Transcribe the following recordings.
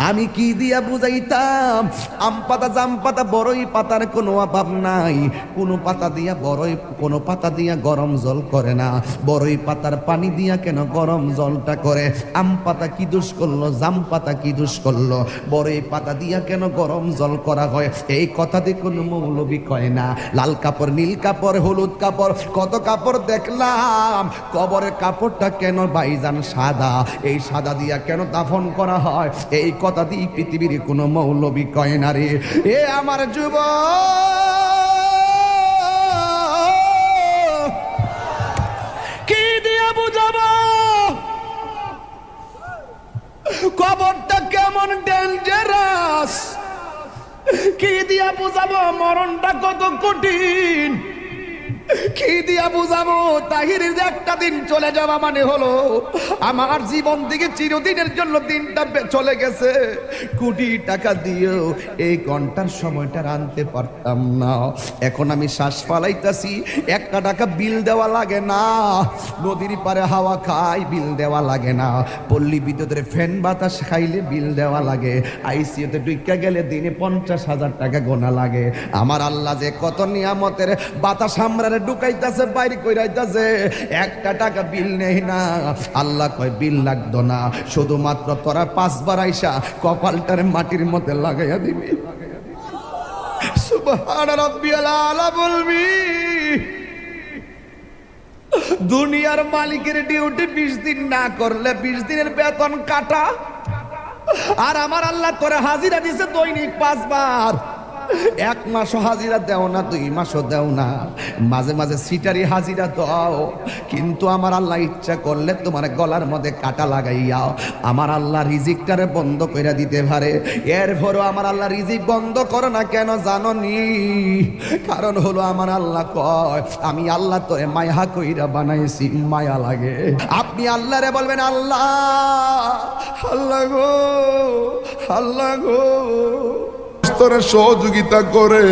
আমি কি দিয়া বুঝাইতাম? আম পাতা, জাম পাতা, বড়ই পাতার কোনো অভাব নাই। কোনো পাতা দিয়া বড়ই, কোনো পাতা দিয়া গরম জল করে না। বড়ই পাতার পানি দিয়া কেন গরম জলটা করে? আম পাতা কি দোষ করলো? জাম পাতা কি দোষ করলো? বড়ই পাতা দিয়া কেন গরম জল করা হয়? এই কথা দিয়ে কোনো মৌলবি কয় না। লাল কাপড়, নীল কাপড়, হলুদ কাপড়, কত কাপড় দেখলাম। কবরের কাপড়টা কেন ভাইজান সাদা? এই সাদা দিয়া কেন দাফন করা হয়? এই কথা দিয়ে পৃথিবীর কোনো মৌলবি কয় না রে। এ আমার যুবক, কি দিয়া বুঝাবো কবরটা কেমন ডেঞ্জারাস? কি দিয়া বুঝাবো মরণটা কত কঠিন? কি দিয়া বুঝাবো তাহিরের যে একটা দিন চলে যাওয়া মানে হলো আমার জীবন থেকে চিরদিনের জন্য দিনটা চলে গেছে। কোটি টাকা দিয়েও এই ঘন্টার সময়টা আনতে পারতাম না। এখন আমি শ্বাস ফালাইতাছি, 1 টাকা বিল দেওয়া লাগে না। নদীর পারে হাওয়া খাই, বিল দেওয়া লাগে না। পল্লী বিদ্যুতের ফ্যান বাতাস খাইলে বিল দেওয়া লাগে। আইসিইউতে ঢুইকা গেলে দিনে 50,000 টাকা গোনা লাগে। আমার আল্লাহ যে কত নিয়ামতের বাতাস আমরা ঢুকাইতাছে, বাইরে কইরাইতাছে, 1 টাকা বিল নেই না। আল্লাহ কয় বিল লাগতো না, শুধুমাত্র তোরা 5 বার আইসা কপালটারে মাটির মধ্যে লাগাইয়া দিবি। সুবহান রাব্বিয়াল আলা বলবি। দুনিয়ার মালিকের ডিউটি 20 দিন না করলে 20 দিনের বেতন কাটা। আর আমার আল্লাহ তোরে হাজিরা দিছে দৈনিক 5 বার। 1 মাসও হাজিরা দেও না, 2 মাসও দেও না, মাঝে মাঝে সিটারি হাজিরা দাও। কিন্তু আমার আল্লাহ ইচ্ছা করলে তোমার গলার মধ্যে কাটা লাগাইয়া আমার আল্লাহ রিজিকটারে বন্ধ করে দিতে পারে। এরপরও আমার আল্লাহ রিজিক বন্ধ করে না কেন জানো নি? কারণ হলো আমার আল্লাহ কয় আমি আল্লাহ তোরে মায়া কইরা বানাইছি, মায়া লাগে। আপনি আল্লাহরে বলবেন আল্লাহ, আল্লাহ গো, আল্লাহ গো, তোরা সহযোগিতা করে,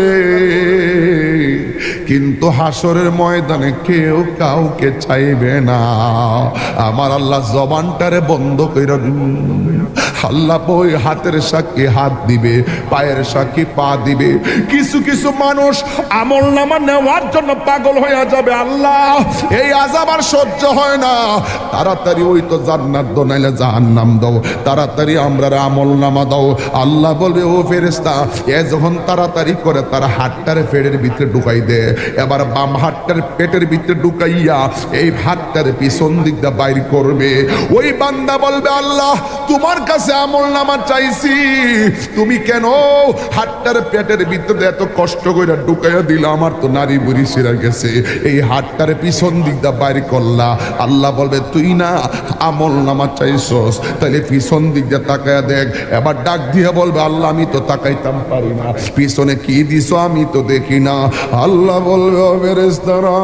কিন্তু হাসরের ময়দানে কেউ কাউকে চাইবে না। আমার আল্লাহ জবানটারে বন্ধ কইরা আল্লাহ ওই হাতের সাক্ষী হাত দিবে, পায়ের সাক্ষী পা দিবে। কিছু কিছু মানুষ আমলনামা নেওয়ার জন্য পাগল হয়ে যাবে। আল্লাহ এই আযাব আর সহ্য হয় না, তাড়াতাড়ি ওই তো জান্নাত দাও নাইলে জাহান্নাম দাও, তাড়াতাড়ি আমরা আমলনামা দাও। আল্লাহ বলবে ও ফেরেশতা, এ যখন তাড়াতাড়ি করে তার হাতটারে পেটের ভিতরে ঢুকাই দে। এবার বাম হাতটার পেটের ভিতরে ঢুকাইয়া এই হাতটারে পিছন দিক দিয়ে বাইর করবে। ওই বান্দা বলবে আল্লাহ তোমার কাছে আমলনামা চাইছি, তুমি কেন হাতটার পেটের ভিতরে এত কষ্ট করে ঢুকাইয়া দিলা? আমার তো নারী বুড়ি ছিঁড়া গেছে, এই হাতটারে পিছন দিক দিয়ে বাইর করলা। আল্লাহ বলবে তুই না আমলনামা চাইছস, তাহলে পিছন দিক দিয়ে তাকায়া দেখ। এবার ডাক দিয়ে বলবে আল্লাহ আমি তো তাকাইতাম পারি না, পিছনে কি দিছো আমি তো দেখি না। আল্লাহ বলবে ফেরেশতারা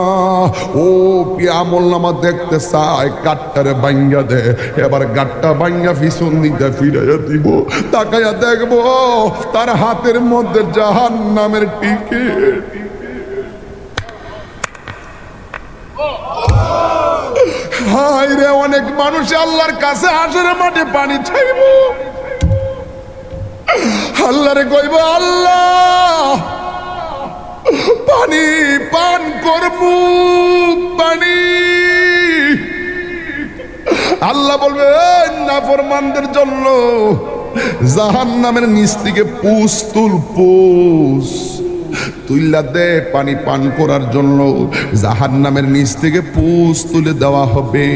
ও কি আমলনামা দেখতে চায়, গাটটারে ভাঙ্গা দে। এবার গাটটা ভাঙ্গা পিছন দিক দিয়ে ফিরাইয়া দিব, তাকাইয়া দেখবো তার হাতের মধ্যে জাহান্নামের টিকিট। হায় রে, অনেক মানুষ আল্লাহর কাছে হাসরের মাঠে পানি চাইব। আল্লাহরে কইব আল্লাহ পানি পান করবো, পানি। আল্লাহ বলবে নাফরমানদের জন্য জাহান্নামের নিচ থেকে পুষ তুল, পুষ তুইলা দে পানি পান করার জন্য। জাহান্নামের নিচ থেকে পুষ তুলে দেওয়া হবে।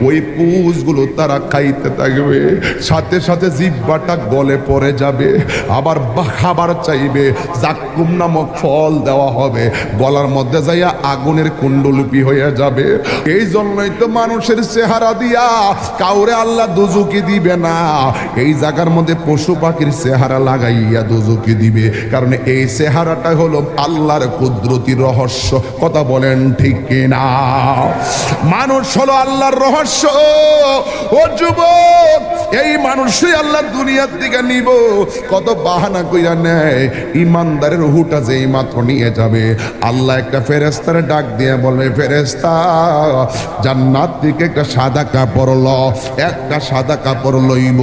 ওই পুষগুলো তারা খাইতে থাকবে, সাথে সাথে জিহ্বাটা গলে পড়ে যাবে। আবার খাবার চাইবে, জাক্কুম নামক ফল দেওয়া হবে, গলার মধ্যে যাইয়া আগুনের কুণ্ডলিপি হয়ে যাবে। এই জন্যই তো মানুষের চেহারা দিয়া কাউরে আল্লাহ দুজুকি দিবে না। এই জায়গার মধ্যে পশু পাখির চেহারা লাগাইয়া দুজুকি দিবে, কারণ এই চেহারাটা হলো আল্লাহর কুদরতি রহস্য। কথা বলেন ঠিক কিনা? মানুষ হলো আল্লাহর রহস্য। ও যুবক, এই মানুষই আল্লাহ দুনিয়ার দিকে নিব, কত বাহানা কইরা নেয়। ইমানদারের রূহটা যেই মাত্র নিয়ে যাবে, আল্লাহ একটা ফেরেশতারে ডাক দিয়ে বলবে, ফেরেশতা জান্নাত থেকে একটা সাদা কাপড় ল। একটা সাদা কাপড় লইব,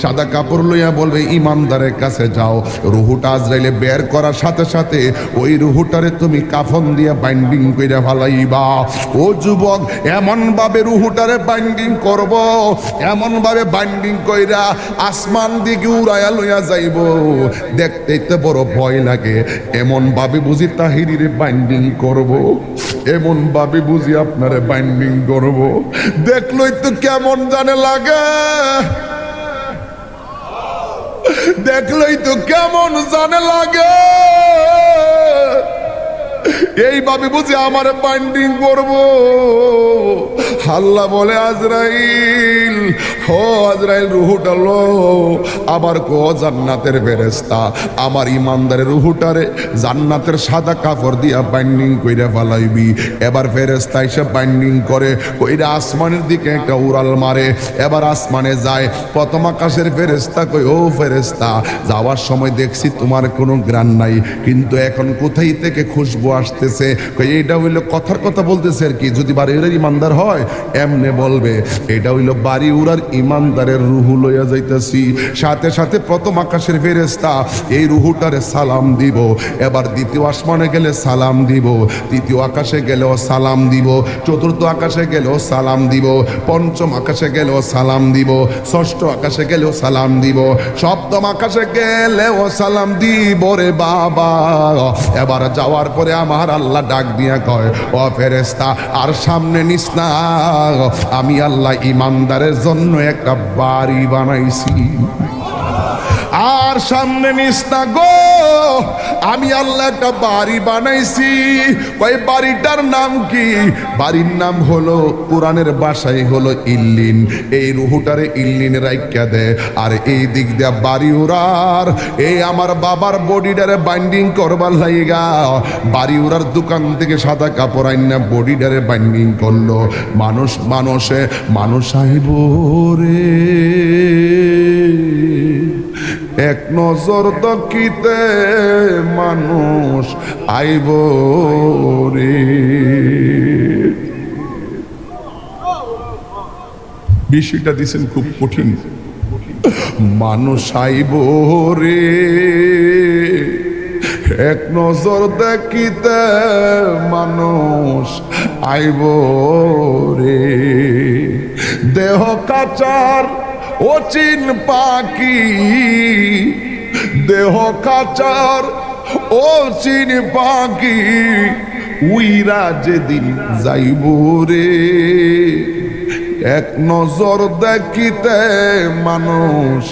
সাদা কাপড় লইয়া বলবে ইমানদারের কাছে যাও। রুহুটা আজরাইলে বের করার সাথে সাথে ওই রুহুটারে তুমি কাফন দিয়া বাইন্ডিং কইরা ফালাইবা। ও যুবক, এমন ভাবে রুহুটারে বাইন্ডিং করব, এমন ভাবে বাইন্ডিং কইরা আসমান দিকে উড়াইয়া লইয়া যাইব, দেখতেই তো বড় ভয় লাগে। এমন ভাবে বুঝি তাহিরিরে বাইন্ডিং করব, এমন ভাবে বুঝি আপনারে বাইন্ডিং করব, দেখলই তো কেমন জানে লাগে, দেখলেই তো কেমন জানে লাগে। এইভাবে বুঝি আমার বাইন্ডিং করব। আল্লাহ বলে, আজরাইল, হো আজরাইল, রুহুটা লো। আবার কো জান্নাতের ফেরেশতা, আমার ইমানদারের রুহুটারে জান্নাতের সাদা কাপড় দিয়া বাইন্ডিং কইরা ফালাইবি। এবার ফেরেশতা এসে বাইন্ডিং করে কইরা আসমানের দিকে একটা উড়াল মারে। এবার আসমানে যায়, প্রথম আকাশের ফেরেশতা কই, ও ফেরেশতা, যাওয়ার সময় দেখছি তোমার কোনো গ্রাণ নাই, কিন্তু এখন কোথায় থেকে খুশবু আসতেছে। কই এটা হইলো কথার কথা বলতেছে আর কি, যদি বাড়ি উড়ার ইমানদার হয় এমনে বলবে, এটা হইলো বাড়ি উড়ার ইমানদারের রুহু লইয়া যাইতেছি। সাথে সাথে প্রথম আকাশের ফেরেশতা এই রুহুটারে সালাম দিব। এবার দ্বিতীয় আসমানে গেলে সালাম দিব, তৃতীয় আকাশে গেলেও সালাম দিব, চতুর্থ আকাশে গেলেও সালাম দিব, পঞ্চম আকাশে গেলেও সালাম দিব, ষষ্ঠ আকাশে গেলেও সালাম দিব, সপ্তম আকাশে গেলেও সালাম দিব রে বাবা। এবার যাওয়ার পরে আমার আল্লাহ ডাক দিয়া কয়, ও ফেরেশতা, আর সামনে নিস না, আমি আল্লাহ ইমানদারের জন্য একটা বাড়ি বানাইছি। আর সামনে নিস না গো, আমি আল্লাহ একটা বাড়ি বানাইছি। ওই বাড়িটার নাম কি? বাড়ির নাম হলো, কোরআনের ভাষায় হলো ইল্লিন। এই রুহুটারে ইল্লিনে রাইখা দে, আর এই দিক দিয়া বাড়ি উড়ার এই আমার বাবার বডিটারে বাইন্ডিং করবার লাইগা বাড়ি উড়ার দোকান থেকে সাদা কাপড় আইনা বডিটারে বাইন্ডিং করলো। মানুষ আইব রে, এক নজর দকিতে মানুষ আইব রে। বিষয়টা দিছেন খুব কঠিন। মানুষ আইব রে, এক নজর দেখিতে মানুষ আইব রে। দেহ কাচার অচিন পাখি, দেহ কাচার অচিন পাখি, উইরা যেদিন যাইব রে, এক নজর দেখিতে মানুষ